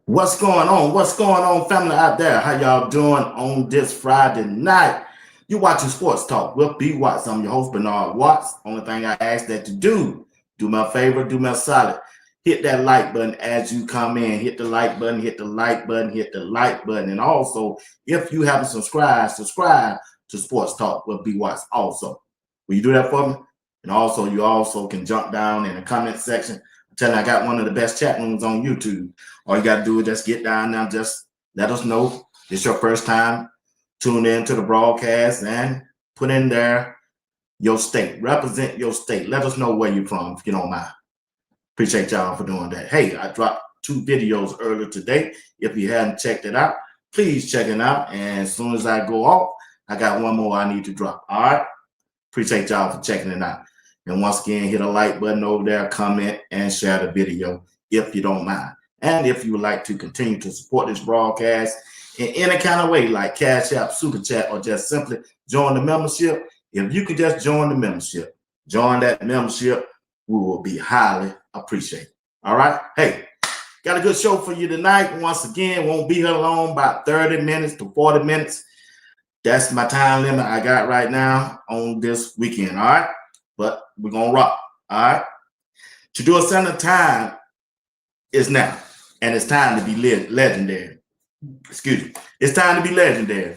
What's going on? What's going on, family out there? How y'all doing on this Friday night? You watching Sports Talk with B. Watts. I'm your host, Bernard Watts. Only thing I ask that you do me a favor, do me a solid. Hit that like button as you come in. Hit the like button, hit the like button, hit the like button. And also, if you haven't subscribed to Sports Talk with B. Watts also. Will you do that for me? And also, you also can jump down in the comment section. I'm telling you, I got one of the best chat rooms on YouTube. All you got to do is just get down now. Just let us know it's your first time. Tune in to the broadcast and put in there your state. Represent your state. Let us know where you're from if you don't mind. Appreciate y'all for doing that. Hey, I dropped 2 videos earlier today. If you haven't checked it out, please check it out. And as soon as I go off, I got one more I need to drop. All right? Appreciate y'all for checking it out. And once again, hit a like button over there, comment, and share the video if you don't mind. And if you would like to continue to support this broadcast in any kind of way, like Cash App, Super Chat, or just simply join the membership, if you could just join the membership, join that membership, we will be highly appreciated. All right? Hey, got a good show for you tonight. Once again, won't be here long, about 30 minutes to 40 minutes. That's my time limit I got right now on this weekend, all right? But we're going to rock, all right? JuJu Center time is now, and it's time to be legendary. Excuse me. It's time to be legendary.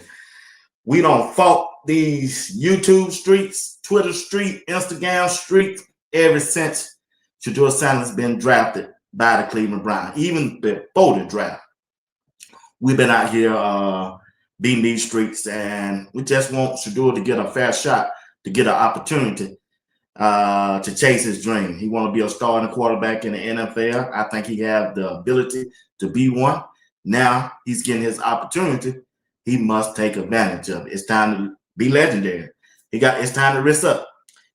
We don't fought these YouTube streets, Twitter street, Instagram street ever since JuJu Center's been drafted by the Cleveland Browns, even before the draft. We've been out here beating these streets, and we just want Shedeur to get a fair shot, to get an opportunity to chase his dream. He want to be a starting quarterback in the NFL. I think he has the ability to be one. Now he's getting his opportunity. He must take advantage of it. It's time to be legendary. It's time to risk up.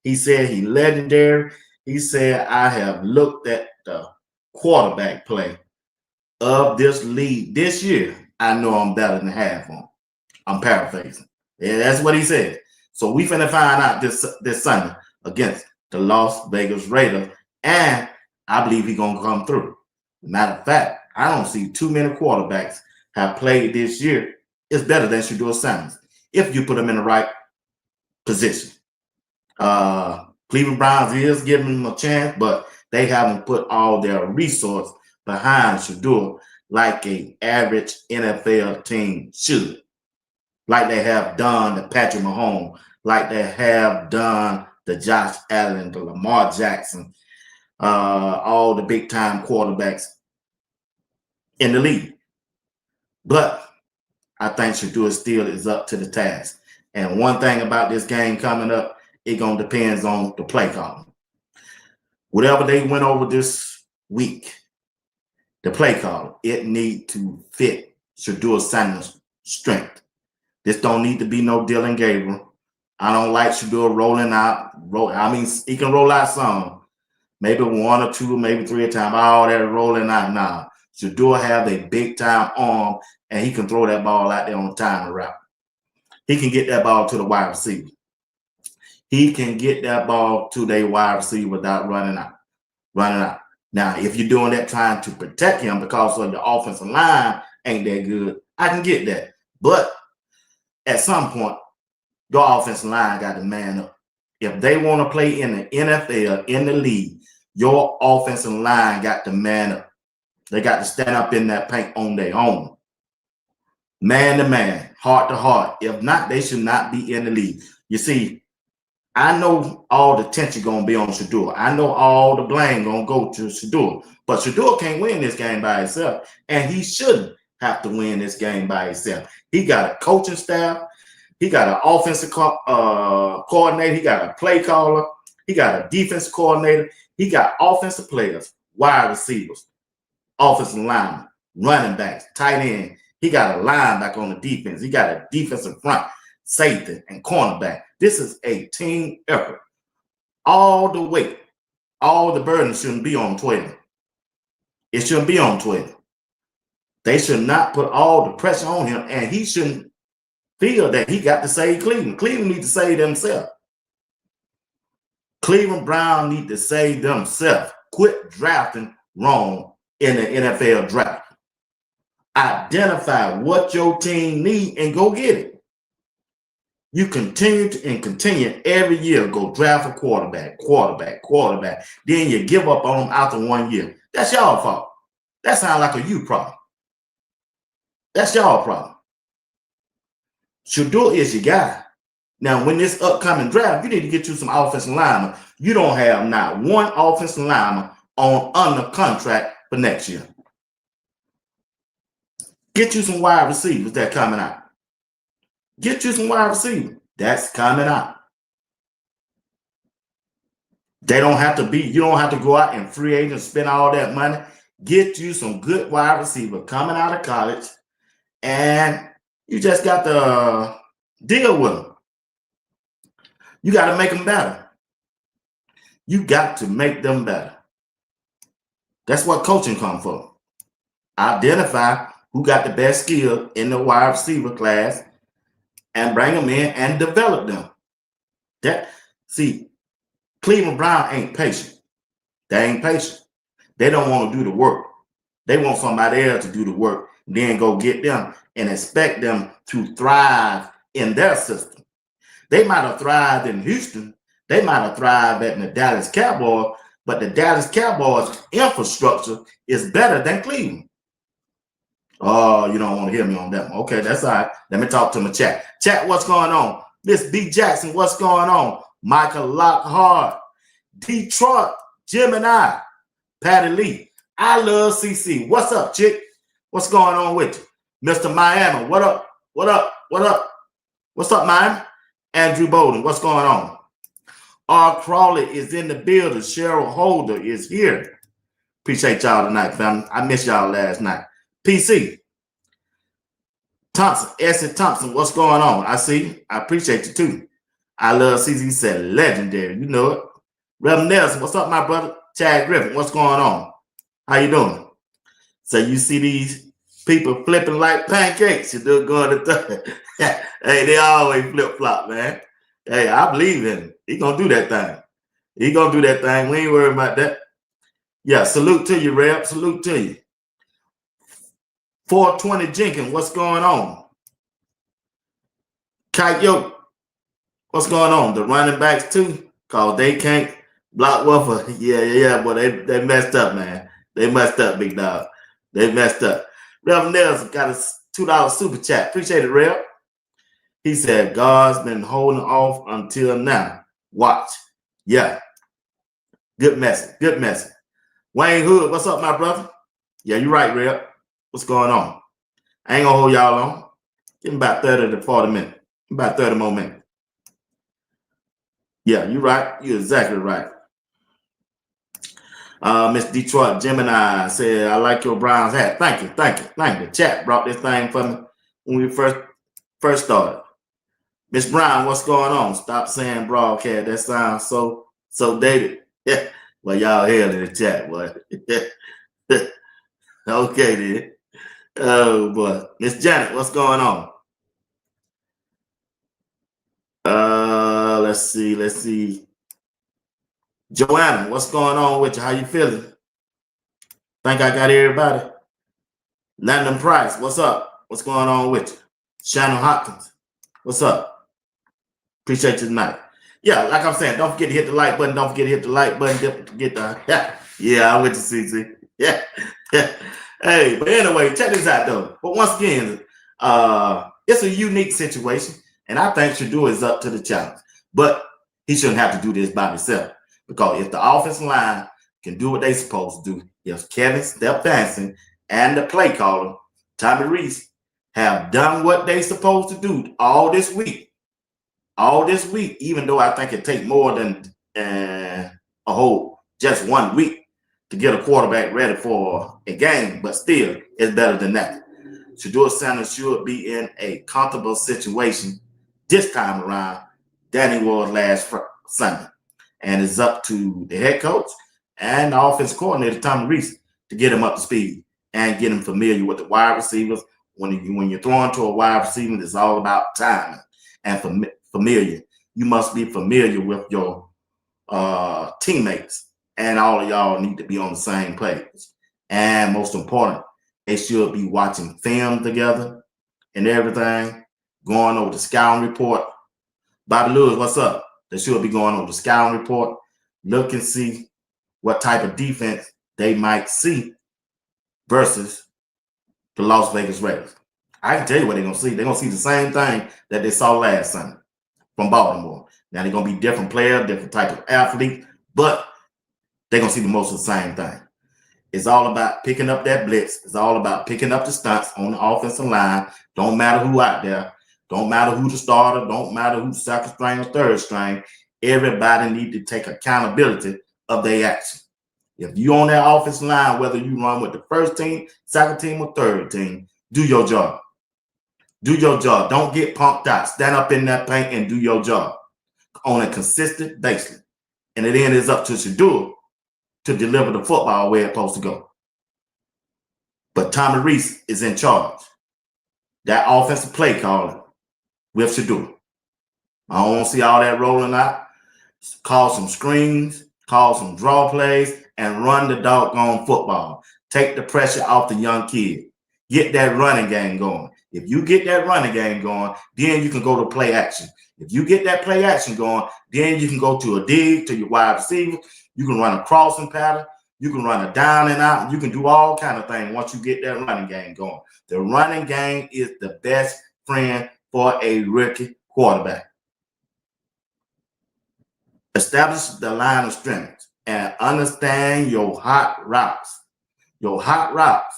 He said he's legendary. He said, I have looked at the quarterback play of this league this year. I know I'm better than half on. I'm paraphrasing. Yeah, that's what he said. So we finna find out this Sunday against the Las Vegas Raiders, and I believe he's gonna come through. Matter of fact, I don't see too many quarterbacks have played this year. It's better than Shedeur Sanders if you put him in the right position. Cleveland Browns is giving him a chance, but they haven't put all their resource behind Shedeur like an average NFL team should. Like they have done the Patrick Mahomes, like they have done the Josh Allen, the Lamar Jackson, all the big-time quarterbacks in the league. But I think Shedeur still is up to the task. And one thing about this game coming up It gonna depends on the play call. Whatever they went over this week, the play call, it need to fit Shedeur Sanders' strength. This don't need to be no Dylan Gabriel. I don't like Shedeur rolling out. I mean, he can roll out some, maybe one or two, maybe three at a time. All that rolling out now. Shedeur have a big time arm, and he can throw that ball out there on the timer route. He can get that ball to the wide receiver. He can get that ball to the wide receiver without running out. Now, if you're doing that trying to protect him because of your offensive line ain't that good, I can get that. But at some point, your offensive line got to man up. If they want to play in the NFL, in the league, your offensive line got to man up. They got to stand up in that paint on their own. Man to man, heart to heart. If not, they should not be in the league. You see, I know all the attention going to be on Shedeur. I know all the blame going to go to Shedeur. But Shedeur can't win this game by himself, and he shouldn't have to win this game by himself. He got a coaching staff. He got an offensive coordinator. He got a play caller. He got a defense coordinator. He got offensive players, wide receivers, offensive linemen, running backs, tight end. He got a linebacker on the defense. He got a defensive front, safety, and cornerback. This is a team effort. All the weight, all the burden shouldn't be on Twitter. It shouldn't be on Twitter. They should not put all the pressure on him, and he shouldn't feel that he got to save Cleveland. Cleveland need to save themselves. Cleveland Brown need to save themselves. Quit drafting wrong in the NFL draft. Identify what your team need and go get it. You continue every year, go draft a quarterback. Then you give up on them after 1 year. That's y'all fault. That sounds like a you problem. That's y'all problem. Shedeur is your guy. Now, when this upcoming draft, you need to get you some offensive linemen. You don't have not one offensive lineman on under contract for next year. Get you some wide receivers that coming out. Get you some wide receivers that's coming out. They don't have to be, you don't have to go out and free agent spend all that money. Get you some good wide receiver coming out of college, and you just got to deal with them. You got to make them better. You got to make them better. That's what coaching comes for. Identify who got the best skill in the wide receiver class and bring them in and develop them. See, Cleveland Brown ain't patient. They ain't patient. They don't want to do the work. They want somebody else to do the work, then go get them and expect them to thrive in their system. They might have thrived in Houston. They might have thrived at the Dallas Cowboys, but the Dallas Cowboys infrastructure is better than Cleveland. Oh, you don't want to hear me on that one. Okay, that's all right. Let me talk to my chat. Chat, what's going on? Miss B. Jackson, what's going on? Michael Lockhart, Detroit, Gemini, Patty Lee. I love CC. What's up, chick? What's going on with you? Mr. Miami, what up? What up? What up? What's up, Miami? Andrew Bowden, what's going on? R. Crawley is in the building. Cheryl Holder is here. Appreciate y'all tonight, family. I missed y'all last night. PC Thompson, Essie Thompson, what's going on? I see. I appreciate you too. I love CZ said legendary. You know it. Reverend Nelson, what's up, my brother? Chad Griffin, what's going on? How you doing? So you see these people flipping like pancakes. You're going to third. Hey, they always flip flop, man. Hey, I believe in him. He gonna do that thing. He gonna do that thing. We ain't worried about that. Yeah, salute to you, Reb. Salute to you. 420 Jenkins, what's going on? Kite Yoke, what's going on? The running backs too, cause they can't block Wuffer. Yeah, but they messed up, man. They messed up, big dog. They messed up. Rev Nelson got a $2 super chat. Appreciate it, Rev. He said, God's been holding off until now. Watch. Yeah. Good message. Good message. Wayne Hood, what's up, my brother? Yeah, you're right, Rev. What's going on? I ain't gonna hold y'all on. Give me about 30 to 40 minutes. About 30 more minutes. Yeah, you're right. You're exactly right. Miss Detroit Gemini said, I like your Browns hat. Thank you, thank you, thank you. Chat brought this thing for me when we first started. Miss Brown, what's going on? Stop saying broadcast. That sounds so dated. Yeah. Well, y'all hell in the chat, boy. Okay then. Oh boy. Miss Janet, what's going on? Let's see. Joanna, what's going on with you? How you feeling? Think I got everybody? Landon Price, what's up? What's going on with you? Shannon Hopkins, what's up? Appreciate you tonight. Yeah, like I'm saying, don't forget to hit the like button. Don't forget to hit the like button. Don't forget the yeah, I'm with you, CC. Yeah. Hey, but anyway, check this out though. But once again, it's a unique situation, and I think Shedeur is up to the challenge. But he shouldn't have to do this by himself, because if the offensive line can do what they're supposed to do, if Kevin Stefanski and the play caller, Tommy Reese, have done what they're supposed to do all this week, even though I think it takes more than just 1 week to get a quarterback ready for a game, but still, it's better than that. Shedeur Sanders should be in a comfortable situation this time around than he was last Sunday. And it's up to the head coach and the offensive coordinator, Tommy Reese, to get him up to speed and get him familiar with the wide receivers. When you're throwing to a wide receiver, it's all about timing and familiar. You must be familiar with your teammates, and all of y'all need to be on the same page. And most important, they should be watching film together and everything, going over the scouting report. Bobby Lewis, what's up? They should be going over the scouting report, look and see what type of defense they might see versus the Las Vegas Raiders. I can tell you what they're going to see. They're going to see the same thing that they saw last Sunday from Baltimore. Now, they're going to be different players, different type of athlete, but they're going to see the most of the same thing. It's all about picking up that blitz. It's all about picking up the stunts on the offensive line. Don't matter who out there. Don't matter who the starter. Don't matter who's second string or third string. Everybody need to take accountability of their action. If you on that offensive line, whether you run with the first team, second team, or third team, do your job. Do your job. Don't get pumped out. Stand up in that paint and do your job on a consistent basis. And it then is up to Shedeur to deliver the football where it's supposed to go. But Tommy Reese is in charge. That offensive play calling with Shedeur. I don't want to see all that rolling out. Call some screens, call some draw plays, and run the doggone football. Take the pressure off the young kid. Get that running game going. If you get that running game going, then you can go to play action. If you get that play action going, then you can go to a dig to your wide receiver. You can run a crossing pattern. You can run a down and out. You can do all kind of things once you get that running game going. The running game is the best friend for a rookie quarterback. Establish the line of scrimmage and understand your hot routes. Your hot routes.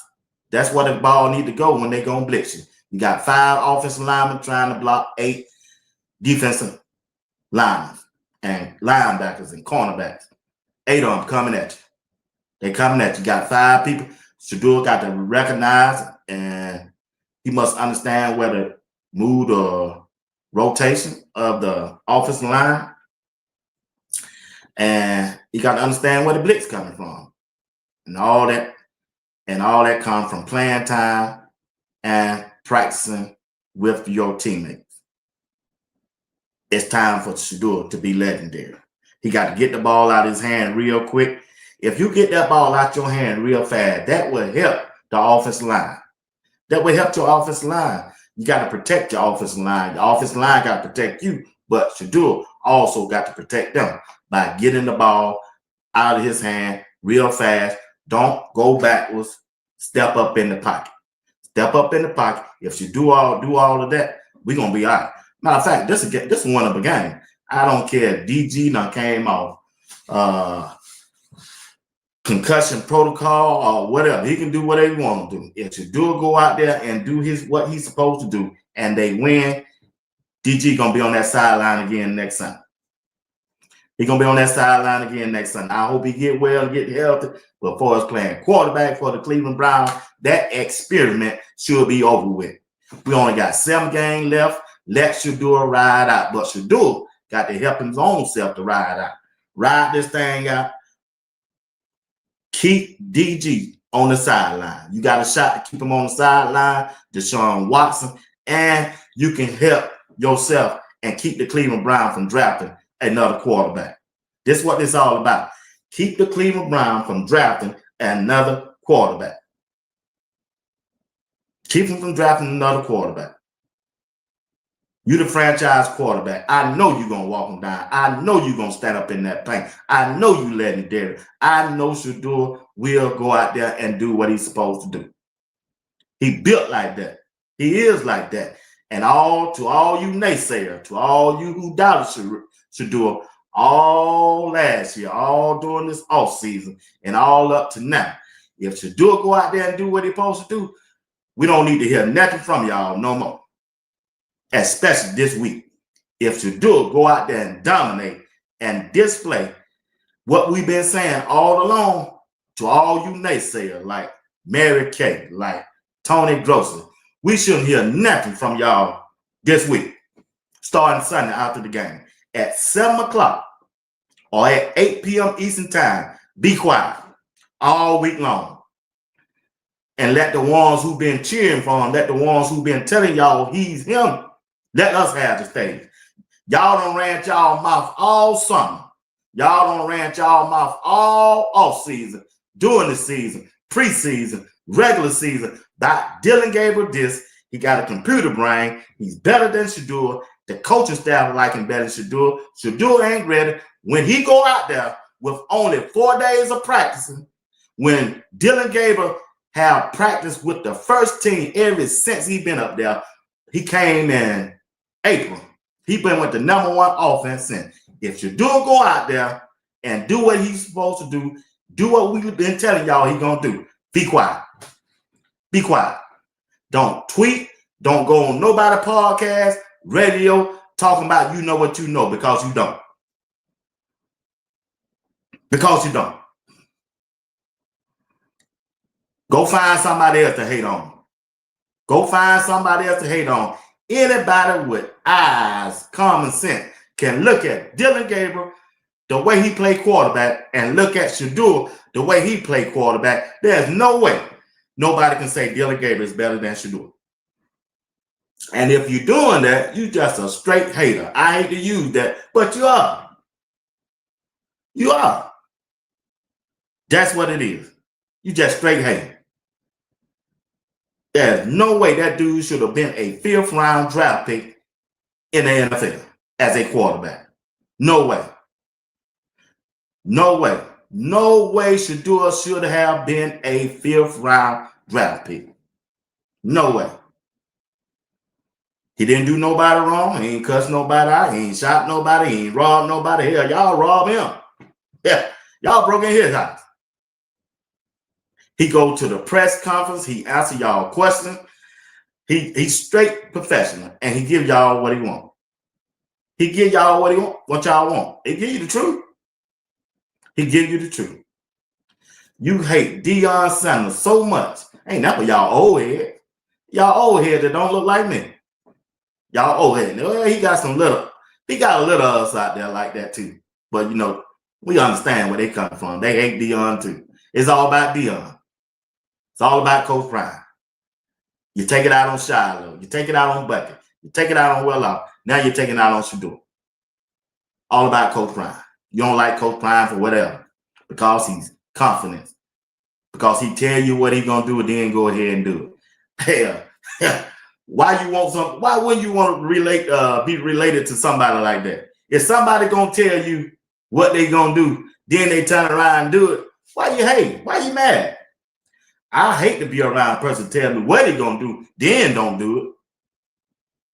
That's where the ball need to go when they're going to blitz you. You got 5 offensive linemen trying to block 8 defensive linemen and linebackers and cornerbacks. 8 of them coming at you. They coming at you. You got 5 people. Shedeur got to recognize, and he must understand where to move the rotation of the offensive line. And you got to understand where the blitz coming from. And all that comes from playing time and practicing with your teammates. It's time for Shedeur to be legendary. He got to get the ball out of his hand real quick. If you get that ball out your hand real fast, that will help the offensive line. That will help your offensive line. You got to protect your offensive line. The offensive line got to protect you, but Shedeur also got to protect them by getting the ball out of his hand real fast. Don't go backwards. Step up in the pocket. Step up in the pocket. If you do all of that, we're gonna be all right. Matter of fact, this is one of a game. I don't care if DG done came off concussion protocol or whatever. He can do whatever he want to do. If Shedeur go out there and do what he's supposed to do, and they win, DG gonna be on that sideline again next Sunday. He's going to be on that sideline again next Sunday. I hope he get well and get healthy. But for us playing quarterback for the Cleveland Browns, that experiment should be over with. We only got 7 games left. Let Shedeur ride out. But Shedeur got to help his own self to ride out. Ride this thing out. Keep DG on the sideline. You got a shot to keep him on the sideline, Deshaun Watson, and you can help yourself and keep the Cleveland Browns from drafting another quarterback. This is what this is all about. Keep the Cleveland Browns from drafting another quarterback. Keep them from drafting another quarterback. You the franchise quarterback. I know you're going to walk him down. I know you're going to stand up in that paint. I know you letting Derek. I know Shedeur will go out there and do what he's supposed to do. He built like that. He is like that. And to all you naysayers, to all you who doubted Shedeur, all last year, all during this offseason, and all up to now, if Shedeur go out there and do what he's supposed to do, we don't need to hear nothing from y'all no more. Especially this week. If Shedeur go out there and dominate and display what we've been saying all along to all you naysayers like Mary Kay, like Tony Grosser, we shouldn't hear nothing from y'all this week, starting Sunday after the game at 7 o'clock or at 8 p.m. Eastern Time. Be quiet all week long. And let the ones who've been cheering for him, let the ones who've been telling y'all he's him, let us have the stage. Y'all done ran y'all mouth all summer. Y'all done ran y'all mouth all off season, during the season, preseason, regular season. Dylan Gabriel this. He got a computer brain. He's better than Shedeur. The coaching staff like him better than Shedeur. Shedeur ain't ready. When he go out there with only 4 days of practicing, when Dylan Gabriel have practiced with the first team ever since he been up there, he came in April. He been with the #1 offense since. If Shedeur go out there and do what he's supposed to do what we've been telling y'all he gonna do, be quiet. Be quiet. Don't tweet. Don't go on nobody podcast, radio, talking about you know what you know, because you don't. Because you don't. Go find somebody else to hate on. Go find somebody else to hate on. Anybody with eyes, common sense, can look at Dylan Gabriel, the way he played quarterback, and look at Shedeur, the way he played quarterback. There's no way nobody can say Dylan Gabriel is better than Shedeur. And if you're doing that, you just a straight hater. I hate to use that, but you are. You are. That's what it is. You just straight hate. There's no way that dude should have been a 5th round draft pick in the NFL as a quarterback. No way. No way. No way Shedeur should have been a 5th round draft pick. No way. He didn't do nobody wrong. He ain't cussed nobody out. He ain't shot nobody. He ain't robbed nobody. Hell, y'all robbed him. Yeah, y'all broke in his house. He go to the press conference. He answer y'all questions. He's straight professional, and he give y'all what he want. He give y'all what y'all want. He give you the truth. He give you the truth. You hate Deion Sanders so much. Ain't that for y'all old head. Y'all old head that don't look like me. Y'all old head. Well, he got a little of us out there like that too. But you know, we understand where they come from. They hate Deion too. It's all about Deion. It's all about Coach Prime. You take it out on Shiloh. You take it out on Bucket. You take it out on Wellout. Now you're taking it out on Shedeur. All about Coach Prime. You don't like Coach Prime for whatever. Because he's confident. Because he tell you what he's gonna do and then go ahead and do it. Hell, why wouldn't you want to be related to somebody like that? If somebody gonna tell you what they gonna do, then they turn around and do it, why you hate? Why you mad? I hate to be around a person tell me what they gonna do, then don't do it.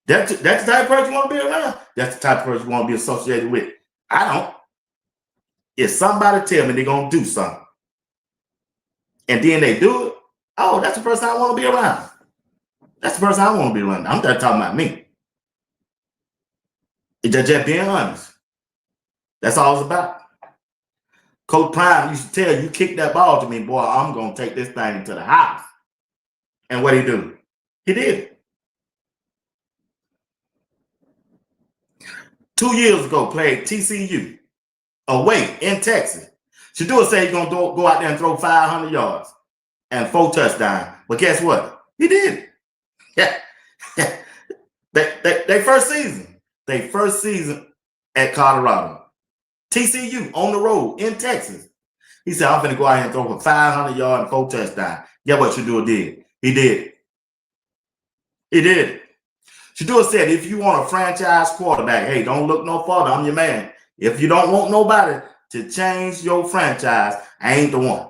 That's the type of person you want to be around. That's the type of person you want to be associated with. I don't. If somebody tell me they're gonna do something, and then they do it, oh, that's the person I want to be around. That's the person I want to be around. I'm not talking about me. It's just being honest. That's all it's about. Coach Prime used to tell you, kick that ball to me, boy, I'm going to take this thing into the house. And what he do? He did. 2 years ago, played TCU away in Texas. Shedeur said he's going to go out there and throw 500 yards and 4 touchdowns. But guess what? He did. Yeah. They first season. They first season at Colorado. TCU on the road in Texas. He said, I'm going to go out here and throw for 500 yards and 4 touchdowns. Guess what Shedeur did? He did. He did. Shedeur said, if you want a franchise quarterback, hey, don't look no further. I'm your man. If you don't want nobody to change your franchise, I ain't the one.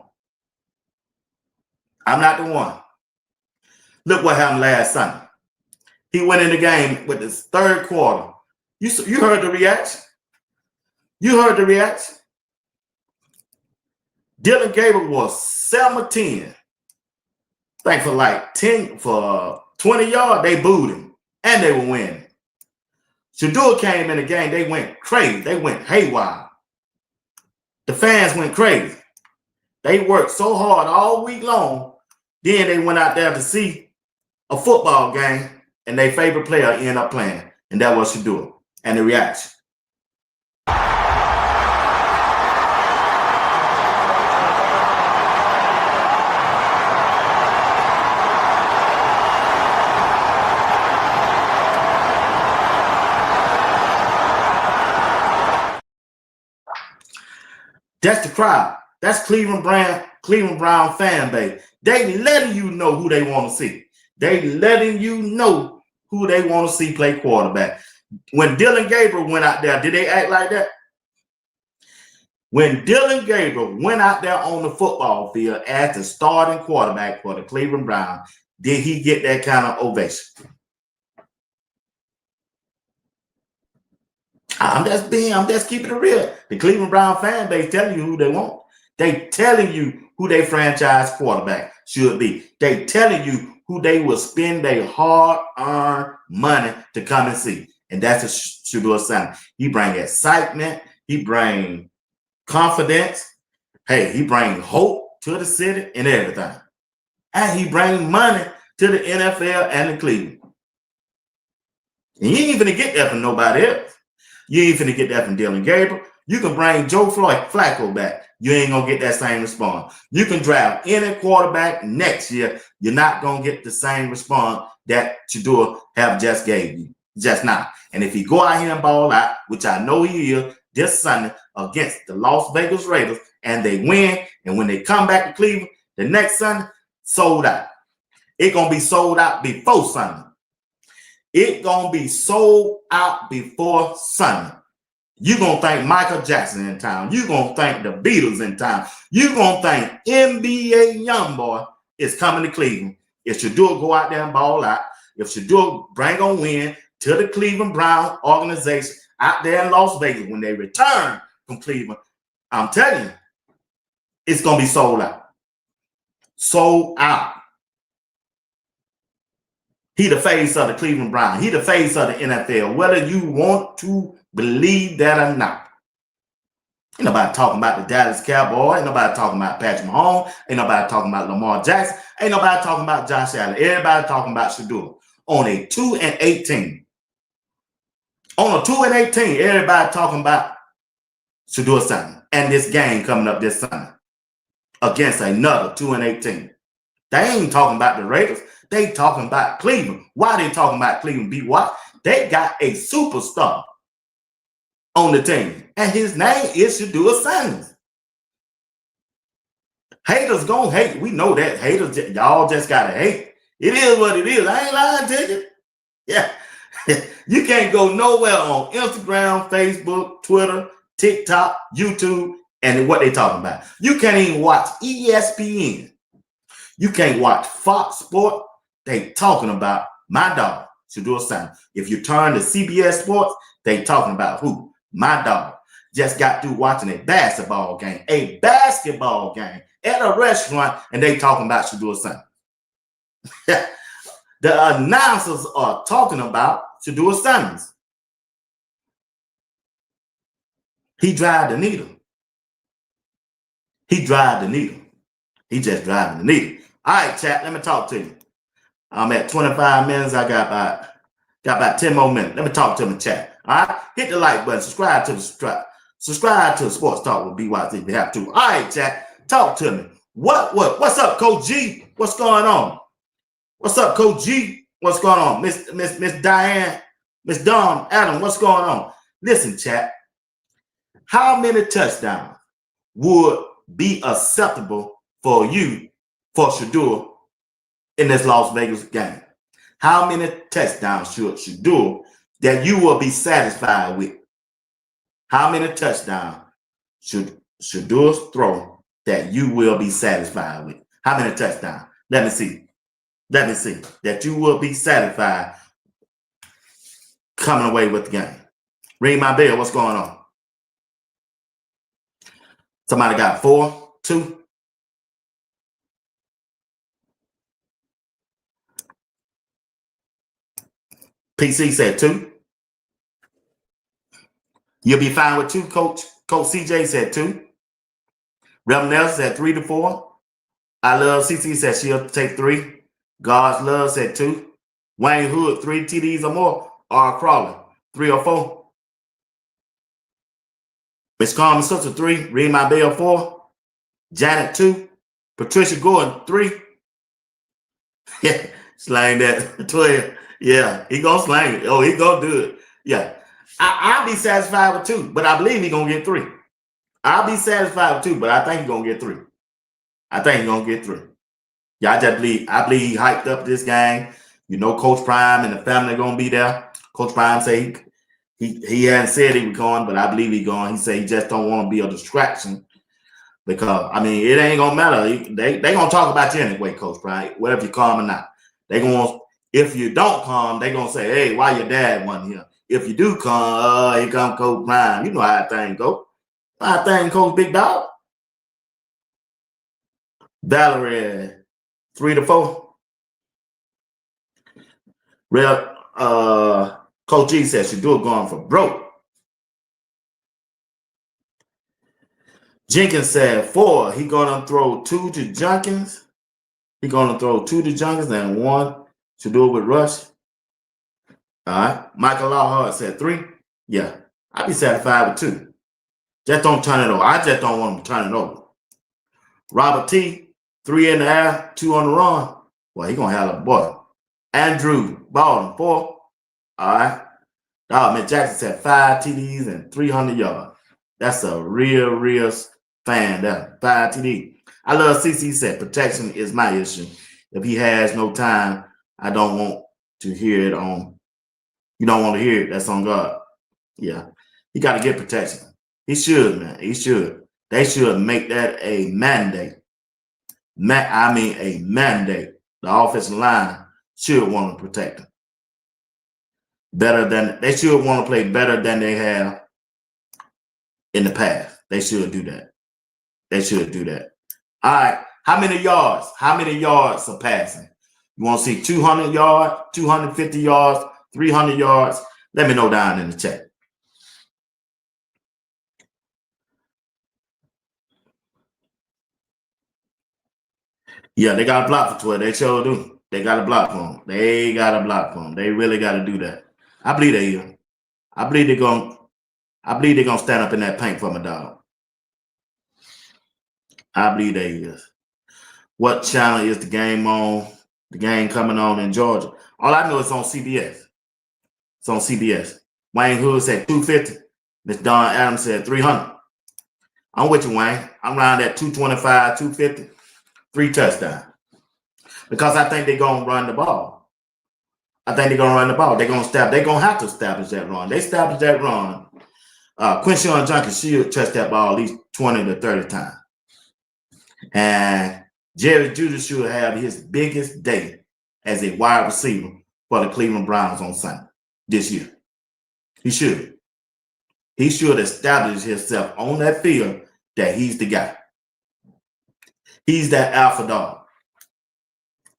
I'm not the one. Look what happened last Sunday. He went in the game with his third quarter. You heard the reaction. You heard the reaction. Dylan Gabriel was 7-10. I think for like 20 yards, they booed him. And they were winning. Shedeur came in the game. They went crazy. They went haywire. The fans went crazy. They worked so hard all week long. Then they went out there to see a football game, and their favorite player ended up playing. And that was Shedeur. And the reaction. That's the crowd. That's Cleveland Brown fan base. They letting you know who they want to see. They letting you know who they want to see play quarterback. When Dylan Gabriel went out there, did they act like that? When Dylan Gabriel went out there on the football field as the starting quarterback for the Cleveland Browns, did he get that kind of ovation? I'm just keeping it real. The Cleveland Brown fan base telling you who they want. They telling you who their franchise quarterback should be. They telling you who they will spend their hard-earned money to come and see. And that's a Shedeur sign. He bring excitement. He bring confidence. Hey, he bring hope to the city and everything. And he bring money to the NFL and the Cleveland. And you ain't even get that from nobody else. You ain't finna get that from Dylan Gabriel. You can bring Joe Flacco back. You ain't gonna get that same response. You can draft any quarterback next year. You're not gonna get the same response that Shedeur have just gave you. Just not. And if he go out here and ball out, which I know he is this Sunday against the Las Vegas Raiders, and they win, and when they come back to Cleveland the next Sunday, sold out. It's gonna be sold out before Sunday. It's going to be sold out before Sunday. You're going to think Michael Jackson in town. You're going to think the Beatles in town. You're going to think NBA Youngboy is coming to Cleveland. If Shedeur go out there and ball out, if Shedeur bring a win to the Cleveland Brown organization out there in Las Vegas when they return from Cleveland, I'm telling you, it's going to be sold out. Sold out. He the face of the Cleveland Browns. He the face of the NFL, whether you want to believe that or not. Ain't nobody talking about the Dallas Cowboys. Ain't nobody talking about Patrick Mahomes. Ain't nobody talking about Lamar Jackson. Ain't nobody talking about Josh Allen. Everybody talking about Shedeur on a 2-18. On a 2-18, everybody talking about Shedeur Sunday and this game coming up this Sunday against another 2-18. They ain't talking about the Raiders. They talking about Cleveland. Why they talking about Cleveland? Be what? They got a superstar on the team, and his name is Shedeur Sanders. Haters gonna hate. We know that. Haters, y'all just gotta hate. It is what it is. I ain't lying to you. Yeah. You can't go nowhere on Instagram, Facebook, Twitter, TikTok, YouTube, and what they talking about. You can't even watch ESPN. You can't watch Fox Sports. They talking about my dog, Shedeur Sanders. If you turn to CBS Sports, they talking about who? My dog. Just got through watching a basketball game at a restaurant, and they talking about Shedeur Sanders. The announcers are talking about Shedeur Sanders. He drive the needle. He drive the needle. He just driving the needle. All right, chat, let me talk to you. I'm at 25 minutes. I got about 10 more minutes. Let me talk to the chat. All right, hit the like button. Subscribe to the Sports Talk with BYZ if you have to. All right, chat, talk to me. What's up, Coach G? What's going on? What's up, Coach G? What's going on? Miss Diane, Miss Dawn, Adam, what's going on? Listen, chat. How many touchdowns would be acceptable for you, for Shedeur, in this Las Vegas game? How many touchdowns should Shedeur that you will be satisfied with? How many touchdowns should Shedeur throw that you will be satisfied with? How many touchdowns? Let me see. Let me see that you will be satisfied coming away with the game. Ring my bell. What's going on? Somebody got 4, 2. PC said 2. You'll be fine with 2, Coach. Coach CJ said 2. Reverend Nelson said 3 to 4. I Love CC said she'll take 3. God's Love said 2. Wayne Hood, 3 TDs or more. R. Crawley, 3 or 4. Miss Carmen Sister, 3. Read my bell, 4. Janet, 2. Patricia Gordon, 3. Yeah, slang that, 12. Yeah, he gonna slang it. Oh, he gonna do it. Yeah. I'll be satisfied with 2, but I believe he's gonna get 3. I'll be satisfied with 2, but I think he's gonna get 3. I think he's gonna get 3. Yeah, I believe he hyped up this game. You know, Coach Prime and the family gonna be there. Coach Prime say he hadn't said he was going, but I believe he's going. He said he just don't want to be a distraction because I mean it ain't gonna matter. They gonna talk about you anyway, Coach Prime, whether you come or not. They gonna, if you don't come, they gonna say, hey, why your dad wasn't here? If you do come, here come Coach Prime. You know how things go. How things, Coach Big Dog. Valerie, 3 to 4. Real Coach G says Shedeur going for broke. Jenkins said 4. He gonna throw 2 to Jenkins. He gonna throw 2 to Jenkins and 1 Shedeur with rush. All right. Michael Lawhart said 3. Yeah, I'd be satisfied with 2. Just don't turn it over. I just don't want him to turn it over. Robert T, 3 in the air, 2 on the run. Well, he gonna have a boy. Andrew Baldwin, 4. All right. Mick Jackson said 5 TDs and 300 yards. That's a real fan there. 5 TD. I Love CC said protection is my issue. If he has no time, I don't want to hear it on. You don't want to hear it. That's on God. Yeah. He got to get protection. He should, man. He should. They should make that a mandate. I mean a mandate. The offensive line should want to protect him. They should want to play better than they have in the past. They should do that. They should do that. All right. How many yards? How many yards are passing? You want to see 200 yards, 250 yards, 300 yards? Let me know down in the chat. Yeah, they got a block for 12. They sure do. They got a block for them. They got a block for them. They really got to do that. I believe they will. I believe they're gonna stand up in that paint for my dog. I believe they is. What channel is the game on? The game coming on in Georgia. All I know is on CBS. It's on CBS. Wayne Hood said 250. Miss Dawn Adams said 300. I'm with you, Wayne. I'm around at 225, 250. 3 touchdowns. Because I think they're gonna run the ball. I think they're gonna run the ball. They're gonna have to establish that run. They established that run. Quinshon Junkie should touch that ball at least 20 to 30 times. And Jerry Judy should have his biggest day as a wide receiver for the Cleveland Browns on Sunday this year. He should. He should establish himself on that field that he's the guy. He's that alpha dog.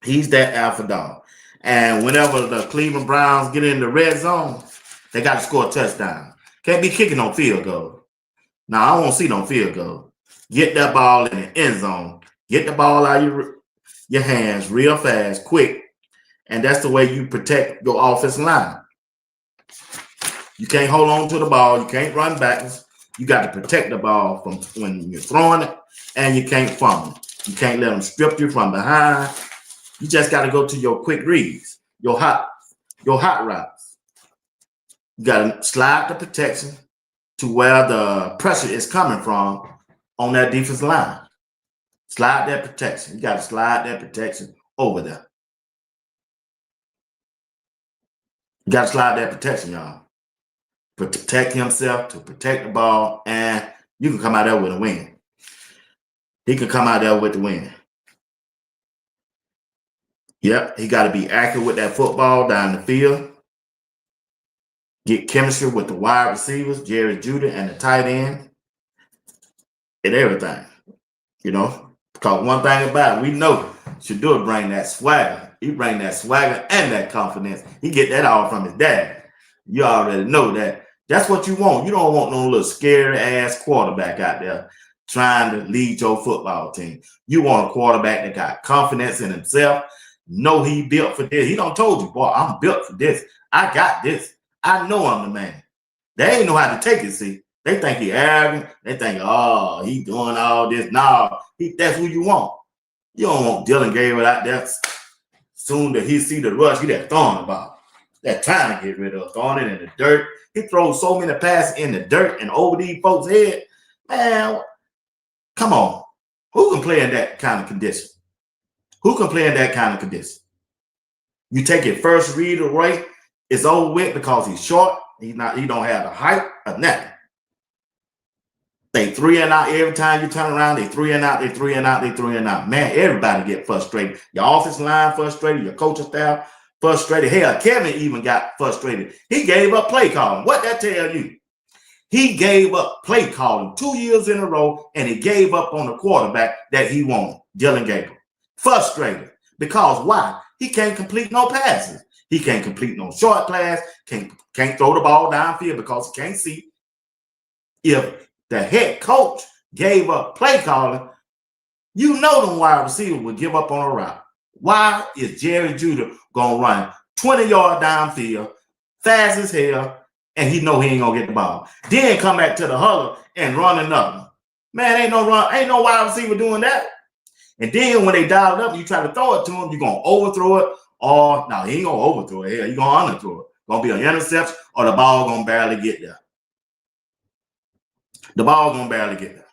He's that alpha dog. And whenever the Cleveland Browns get in the red zone, they got to score a touchdown. Can't be kicking on field goal. Now, I won't see no field goal. Get that ball in the end zone. Get the ball out of your hands real fast, quick. And that's the way you protect your offensive line. You can't hold on to the ball. You can't run backwards. You got to protect the ball from when you're throwing it, and you can't fumble. You can't let them strip you from behind. You just got to go to your quick reads, your hot routes. You got to slide the protection to where the pressure is coming from on that defensive line. Slide that protection. You got to slide that protection over there. You got to slide that protection, y'all. Protect himself, to protect the ball, and you can come out there with a win. He can come out there with the win. Yep, he got to be accurate with that football down the field. Get chemistry with the wide receivers, JuJu, and the tight end, and everything. You know, because one thing about it, we know Shedeur bring that swagger. He bring that swagger and that confidence. He get that all from his dad. You already know that. That's what you want. You don't want no little scary ass quarterback out there trying to lead your football team. You want a quarterback that got confidence in himself. Know he built for this. He done told you, boy, I'm built for this. I got this. I know I'm the man. They ain't know how to take it, see. They think he arrogant. They think, oh, he doing all this. No, that's who you want. You don't want Dylan Gabriel out there. Soon that he see the rush, he that throwing the ball. That trying to get rid of, throwing it in the dirt. He throws so many passes in the dirt and over these folks' head. Man, come on. Who can play in that kind of condition? Who can play in that kind of condition? You take it first read away, it's over with because he's short. He don't have the height or nothing. They 3 and out every time you turn around. They 3 and out, they 3 and out, they 3 and out. Man, everybody get frustrated. Your offensive line frustrated, your coaching staff frustrated. Hell, Kevin even got frustrated. He gave up play calling. What that tell you? He gave up play calling 2 years in a row, and he gave up on the quarterback that he wanted, Dylan Gabriel. Frustrated. Because why? He can't complete no passes. He can't complete no short pass. Can't throw the ball downfield because he can't see. If the head coach gave up play calling, you know the wide receiver would give up on a route. Why is JuJu going to run 20 yards downfield, fast as hell, and he know he ain't going to get the ball? Then come back to the huddle and run another one. Man, ain't no wide receiver doing that. And then when they dial it up, you try to throw it to him, you're going to overthrow it, or no, he ain't going to overthrow it. Hell, you're going to underthrow it. Going to be an interception, or the ball going to barely get there. The ball going to barely get there.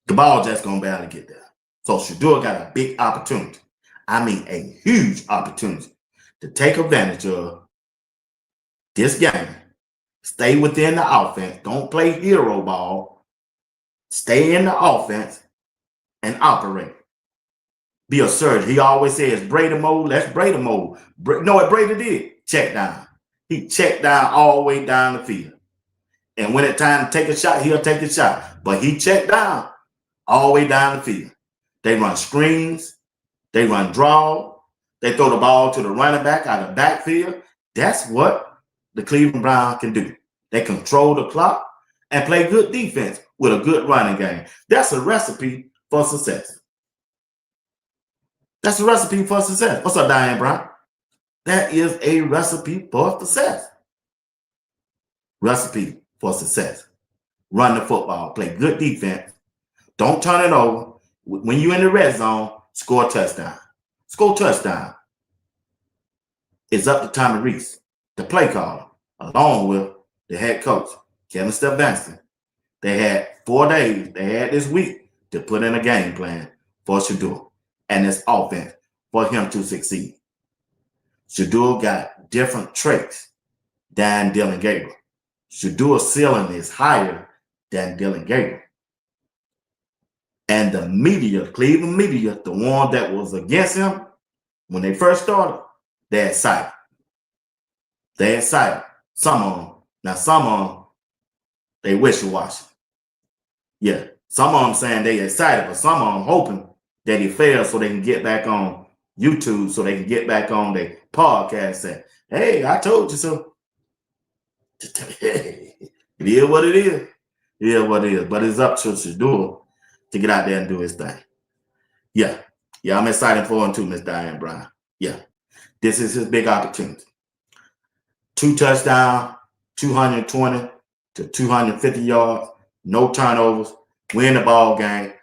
The ball just going to barely get there. So Shedeur got a big opportunity. I mean, a huge opportunity to take advantage of this game. Stay within the offense. Don't play hero ball. Stay in the offense and operate. Be a surgeon. He always says, Brady mode, let's Brady mode. Know what Brady did? Check down. He checked down all the way down the field. And when it's time to take a shot, he'll take a shot. But he checked down all the way down the field. They run screens. They run draw. They throw the ball to the running back out of the backfield. That's what the Cleveland Browns can do. They control the clock and play good defense with a good running game. That's a recipe for success. That's a recipe for success. What's up, Diane Brown? That is a recipe for success. Recipe for success. Run the football. Play good defense. Don't turn it over. When you're in the red zone, score a touchdown. Score a touchdown. It's up to Tommy Reese, the play caller, along with the head coach, Kevin Stefanski. They had 4 days. They had this week to put in a game plan for Shedeur and this offense for him to succeed. Shedeur got different traits than Dylan Gabriel. Shedeur's ceiling is higher than Dylan Gabriel. And the media, Cleveland media, the one that was against him when they first started, they're excited. They're excited. Some of them. Now, some of them, they wishy-washy. Yeah, some of them saying they excited, but some of them hoping that he fails so they can get back on YouTube, so they can get back on their podcast and say, hey, I told you so. You It is what it is. It is what it is. But it's up to Shedeur to get out there and do his thing. Yeah. Yeah, I'm excited for him too, Miss Diane Brown. Yeah. This is his big opportunity. 2 touchdowns, 220 to 250 yards, no turnovers, win the ball game.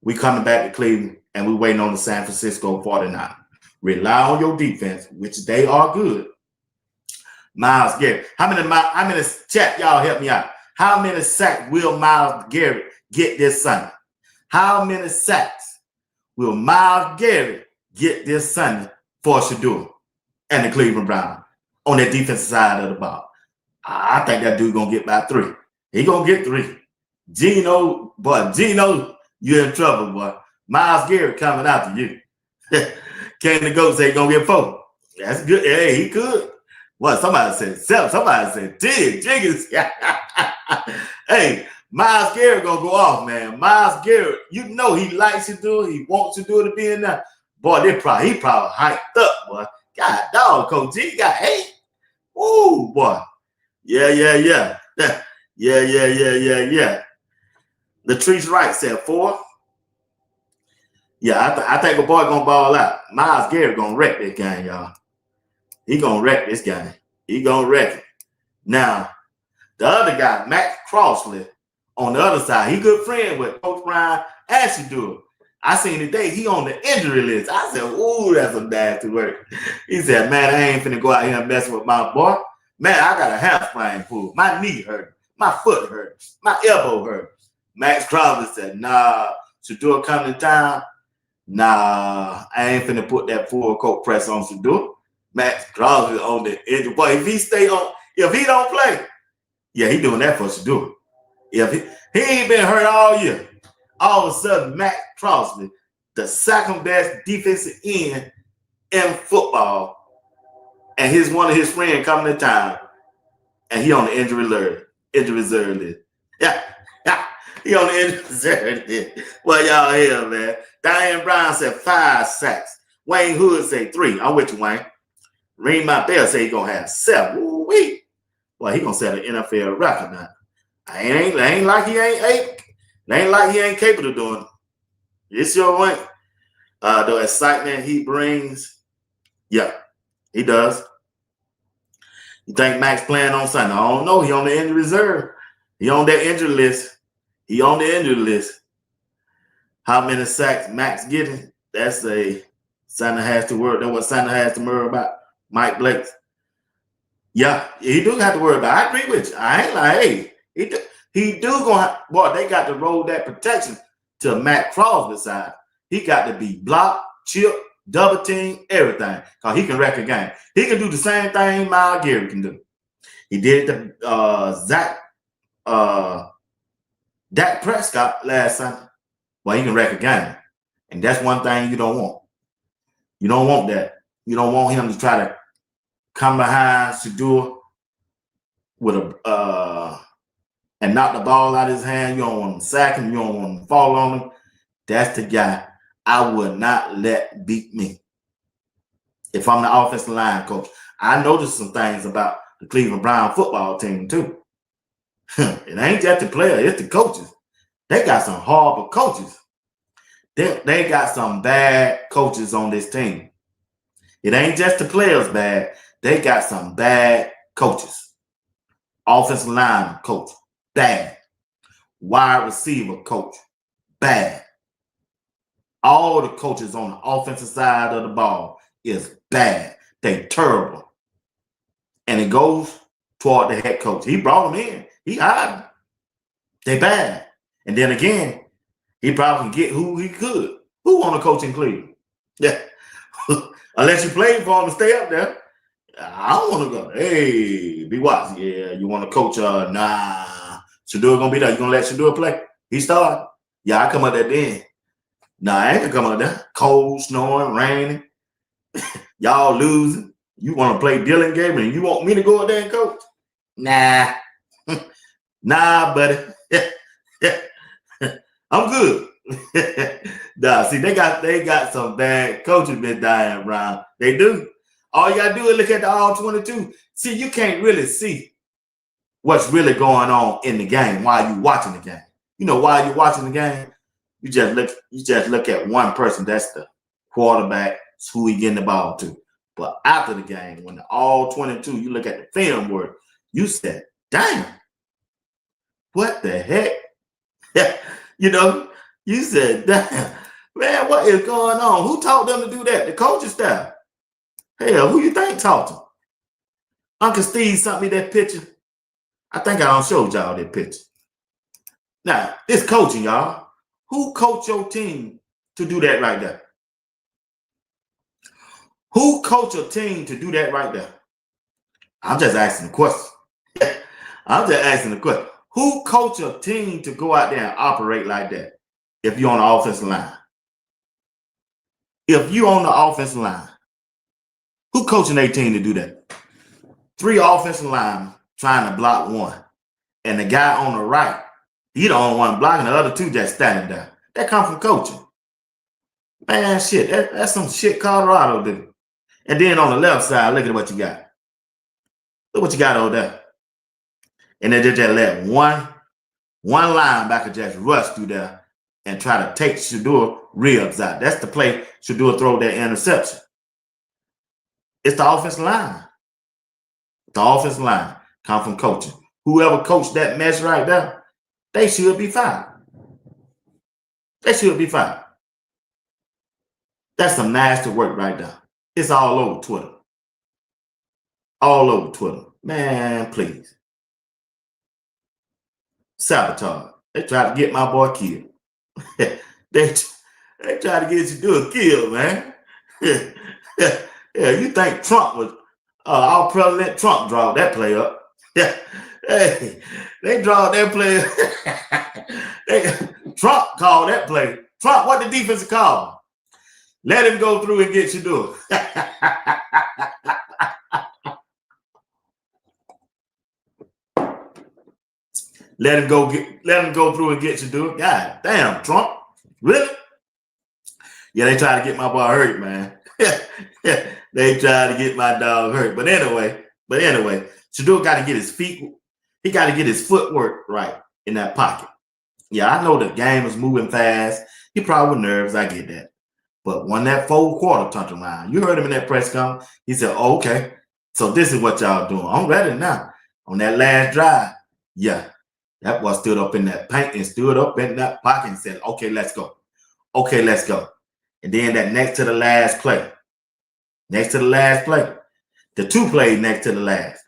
We coming back to Cleveland, and we waiting on the San Francisco 49ers. Rely on your defense, which they are good. Myles Garrett. How many chat, y'all help me out. How many sacks will Myles Garrett get this Sunday? How many sacks will Myles Garrett get this Sunday for Shedeur and the Cleveland Browns on that defensive side of the ball? I think that dude gonna get about 3. He gonna get 3. Gino, you're in trouble, boy. Myles Garrett coming after you. Can the GOAT say he gonna get 4? That's good. Hey, he could. What, somebody said 7, somebody said 10. Jiggers. Hey, Myles Garrett gonna go off, man. Myles Garrett, you know he likes to do it. He wants to do it to be in there. Boy, he probably hyped up, boy. God dog, Coach G got 8. Ooh, boy. Yeah. Yeah. Latrice Wright said 4. Yeah, I think a boy gonna ball out. Myles Garrett gonna wreck this game, y'all. He gonna wreck this game. He gonna wreck it. Now, the other guy, Max Crossley, on the other side, he good friend with Coach Brian and Shedeur. I seen today he on the injury list. I said, ooh, that's some nasty work. He said, man, I ain't finna go out here and mess with my boy. Man, I got a hamstring pull. My knee hurt. My foot hurt. My elbow hurt. Max Crossley said, nah, Shedeur coming to town. Nah, I ain't finna put that full court press on Shedeur. Max Crossley on the injury. Boy, if he don't play, yeah, he doing that for Shedeur. If he ain't been hurt all year, all of a sudden, Max Crossley, the second best defensive end in football, and one of his friends coming to town, and he on the injury reserve list. Yeah, he on the injury reserve list. Well, y'all here, man. Diane Brown said 5 sacks. Wayne Hood said 3. I'm with you, Wayne. Ring my bell say he gonna have 7. Ooh-wee. Well, he gonna set an NFL record now. Ain't like he ain't 8. It ain't like he ain't capable of doing it. It's your way. The excitement he brings, yeah, he does. You think Max playing on Sunday? I don't know. He on the injury reserve. He on that injury list. How many sacks Max getting? That's a Santa has to worry. That's what Santa has to worry about. Mike Blake. Yeah, he do have to worry about. I agree with you. I ain't like, hey, he do gonna. Boy, they got to roll that protection to Matt Crosby's side. He got to be blocked, chip, double team, everything. Cause he can wreck a game. He can do the same thing Myles Garrett can do. He did it to Dak Prescott last Sunday. Well, he can wreck a game. And that's one thing you don't want. You don't want that. You don't want him to try to come behind Shedeur with and knock the ball out of his hand. You don't want him to sack him. You don't want him to fall on him. That's the guy I would not let beat me. If I'm the offensive line coach, I noticed some things about the Cleveland Brown football team too. It ain't just the player, it's the coaches. They got some horrible coaches. They got some bad coaches on this team. It ain't just the players bad. They got some bad coaches. Offensive line coach, bad. Wide receiver coach, bad. All the coaches on the offensive side of the ball is bad. They terrible. And it goes toward the head coach. He brought them in. He hired them. They bad. And then again, he probably can get who he could. Who want to coach in Cleveland? Yeah. Unless you played for him to stay up there. I don't want to go. Hey, be watching. Yeah, you want to coach? Nah. Shedeur gonna be there. You gonna let Shedeur play? He started. Yeah, I come up there then. Nah, I ain't gonna come up there. Cold, snowing, raining. Y'all losing. You want to play Dylan Gabriel and you want me to go up there and coach? Nah. Nah, buddy. I'm good. Nah, see, they got some bad coaches, Miss Diane Brown. They do. All you gotta do is look at the all 22. See, you can't really see what's really going on in the game while you watching the game. You know, while you're watching the game, you just look at one person. That's the quarterback. It's who he getting the ball to. But after the game, when all 22, you look at the film where you said, damn, what the heck? You know, you said, damn, man, what is going on? Who taught them to do that? The coaching staff. Hell, who you think taught them? Uncle Steve sent me that picture. I think I done showed y'all that picture. Now, this coaching, y'all. Who coached your team to do that right there? Who coached your team to do that right there? I'm just asking the question. I'm just asking the question. Who coached your team to go out there and operate like that if you're on the offensive line? If you're on the offensive line, who coaching their team to do that? 3 offensive linemen trying to block one. And the guy on the right, he the only one blocking, the other 2 just standing there. That come from coaching. Man, shit, that's some shit Colorado did. And then on the left side, look at what you got. Look what you got over there. And they just let one linebacker just rush through there and try to take Shedeur ribs out. That's the play Shedeur throw that interception. It's the offensive line. The offensive line come from coaching. Whoever coached that mess right there, they should be fired. They should be fired. That's some nasty work right there. It's all over Twitter. All over Twitter. Man, please. Sabotage. They try to get my boy killed. they try to get Shedeur killed, man. Yeah, you think Trump was our President Trump drawed that play up. Yeah. Hey, they drawed that play. Trump called that play. Trump, what the defense called? Let him go through and get Shedeur. Let him go through and get Shedeur. God damn, Trump. Really? Yeah, they try to get my boy hurt, man. They try to get my dog hurt. But anyway, Shedeur got to get his feet. He got to get his footwork right in that pocket. Yeah, I know the game was moving fast. He probably was nervous. I get that. But when that 4th quarter turned around, you heard him in that press conference. He said, oh, okay, so this is what y'all doing. I'm ready now. On that last drive, yeah, that boy stood up in that paint and stood up in that pocket and said, okay, let's go. Okay, let's go. And then that next to the last play, the 2 plays next to the last,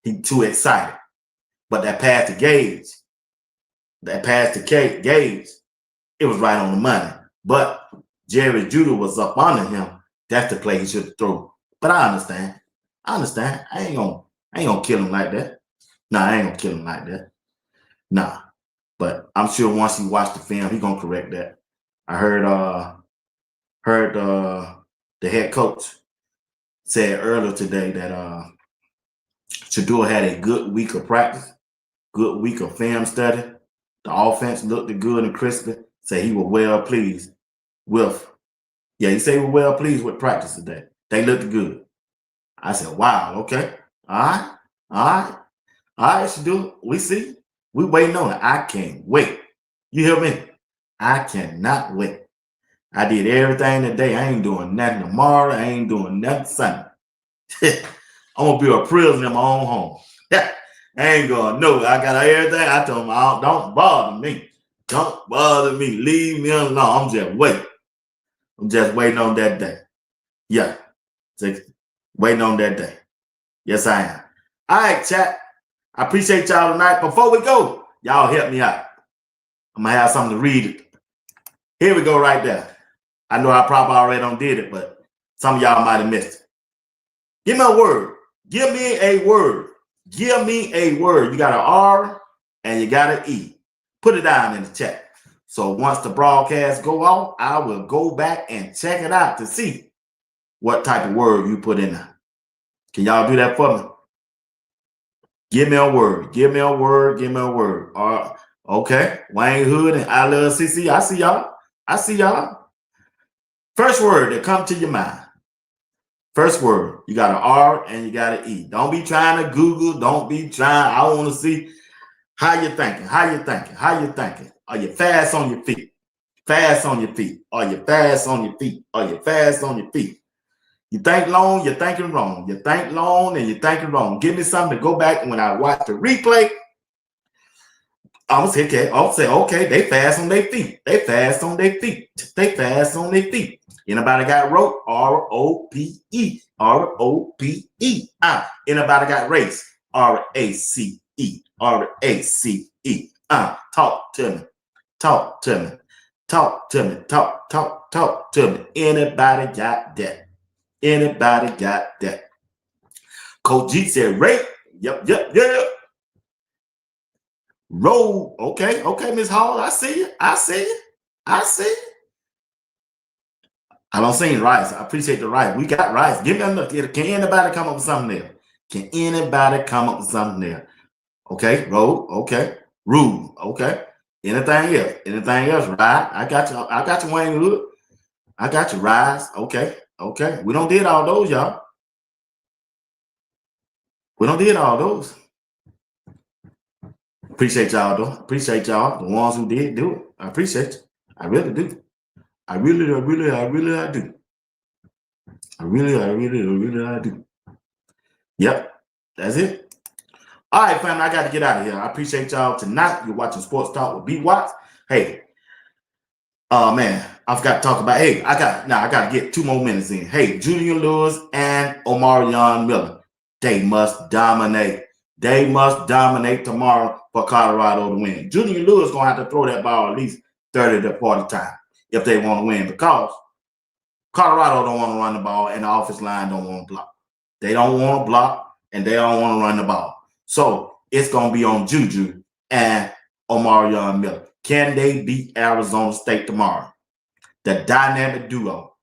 he too excited. But that pass to Gage, it was right on the money. But Jerry JuJu was up under him. That's the play he should have thrown. But I understand. I ain't gonna kill him like that. Nah, I ain't gonna kill him like that. Nah. But I'm sure once he watched the film, he gonna correct that. I heard the head coach said earlier today that Shedeur had a good week of practice, good week of film study. The offense looked good and crispy. Said he was well pleased with. Yeah, he said he was well pleased with practice today. They looked good. I said, wow, okay. All right, Shedeur. We see. We waiting on it. I can't wait. You hear me? I cannot wait. I did everything today. I ain't doing nothing tomorrow. I ain't doing nothing Sunday. I'm gonna be a prisoner in my own home. I ain't gonna know. I got everything. I told him, don't bother me. Don't bother me. Leave me alone. I'm just waiting. I'm just waiting on that day. Yeah. Waiting on that day. Yes, I am. All right, chat. I appreciate y'all tonight. Before we go, y'all help me out. I'm gonna have something to read. Here we go right there. I know I probably already done did it, but some of y'all might have missed it. Give me a word. Give me a word. Give me a word. You got an R and you got an E. Put it down in the chat. So once the broadcast go off, I will go back and check it out to see what type of word you put in there. Can y'all do that for me? Give me a word. Give me a word. Give me a word. Okay. Wayne Hood and I Love CC. I see y'all. I see y'all. First word that come to your mind. First word, you got an R and you got an E. Don't be trying to Google. Don't be trying. I want to see how you thinking. How you thinking? How you thinking? Are you fast on your feet? Fast on your feet. Are you fast on your feet? Are you fast on your feet? You think long, you're thinking wrong. You think long and you're thinking wrong. Give me something to go back and when I watch the replay, I'll say, okay, they fast on their feet. They fast on their feet. They fast on their feet. Anybody got rope? R-O-P-E. R-O-P-E. Anybody got race? R-A-C-E. R-A-C-E. Talk to me. Talk to me. Talk to me. Talk to me. Anybody got that? Anybody got that? Coach G said, Ray. Yep. Roll. Okay, Miss Hall. I see you. I don't see rice. I appreciate the rice. We got rice. Give me another. Can anybody come up with something there? Can anybody come up with something there? Okay, roll. Okay, rule. Okay. Anything else? Anything else? Right. I got you, Wayne Hood. I got you, rise. Okay. We don't did all those, y'all. We don't did all those. Appreciate y'all, though. Appreciate y'all, the ones who did do it. I appreciate you. I really do. I really do. I really do. Yep, that's it. All right, family, I got to get out of here. I appreciate y'all tonight. You're watching Sports Talk with B. Watts. Hey, man, I forgot to talk about. Hey, I got to get 2 more minutes in. Hey, Julian Lewis and Omarion Miller, they must dominate. They must dominate tomorrow for Colorado to win. Julian Lewis gonna have to throw that ball at least 30 to 40 times if they want to win, because Colorado don't want to run the ball and the offensive line don't want to block. They don't want to block and they don't want to run the ball. So it's going to be on JuJu and Omarion Miller. Can they beat Arizona State tomorrow? The dynamic duo,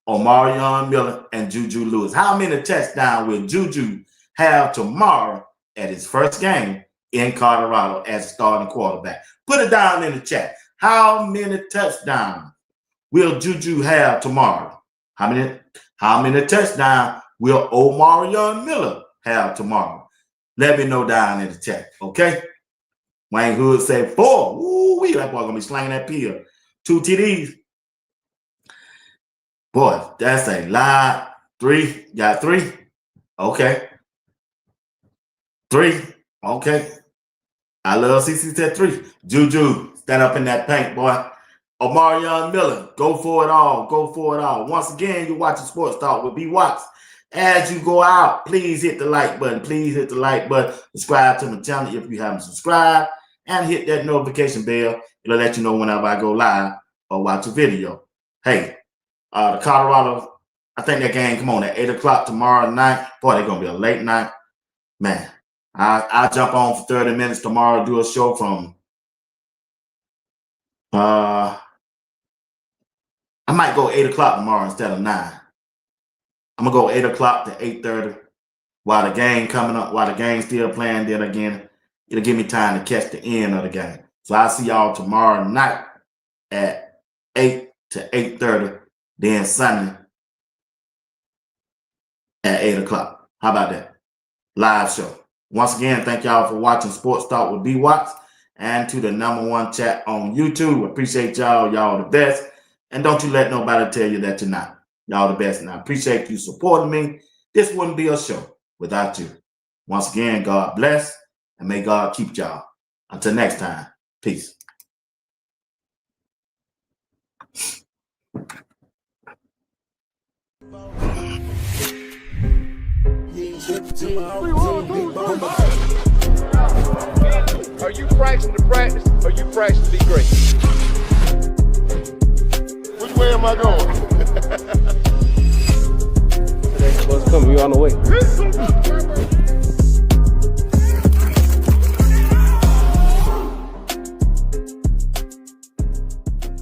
Omarion Miller and JuJu Lewis. How many touchdowns will JuJu have tomorrow at his first game in Colorado as a starting quarterback? Put it down in the chat. How many touchdowns will JuJu have tomorrow? How many touchdowns will Omarion Miller have tomorrow? Let me know down in the chat, okay? Wayne Hood said 4. Ooh, that boy gonna be slanging that pill. 2 TDs. Boy, that's a lot. 3. Got 3. Okay. 3. Okay. I love CC said 3. JuJu, stand up in that paint, boy. Omarion Miller, go for it all. Go for it all. Once again, you're watching Sports Talk with B. Watts. As you go out, please hit the like button. Please hit the like button. Subscribe to my channel if you haven't subscribed. And hit that notification bell. It'll let you know whenever I go live or watch a video. Hey, the Colorado, I think that game come on at 8 o'clock tomorrow night. Boy, they're going to be a late night. Man, I'll jump on for 30 minutes tomorrow, do a show from, I might go 8 o'clock tomorrow instead of 9. I'm going to go 8 o'clock to 8:30 while the game coming up, while the game's still playing. Then again, it'll give me time to catch the end of the game. So I'll see y'all tomorrow night at 8 to 8:30, then Sunday at 8 o'clock. How about that? Live show. Once again, thank y'all for watching Sports Talk with B. Watts and to the #1 chat on YouTube. Appreciate y'all. Y'all the best. And don't you let nobody tell you that you're not. Y'all the best. And I appreciate you supporting me. This wouldn't be a show without you. Once again, God bless and may God keep y'all. Until next time, peace. Are you practicing to practice or are you practicing to be great? Which way am I going? What's coming? You on the way?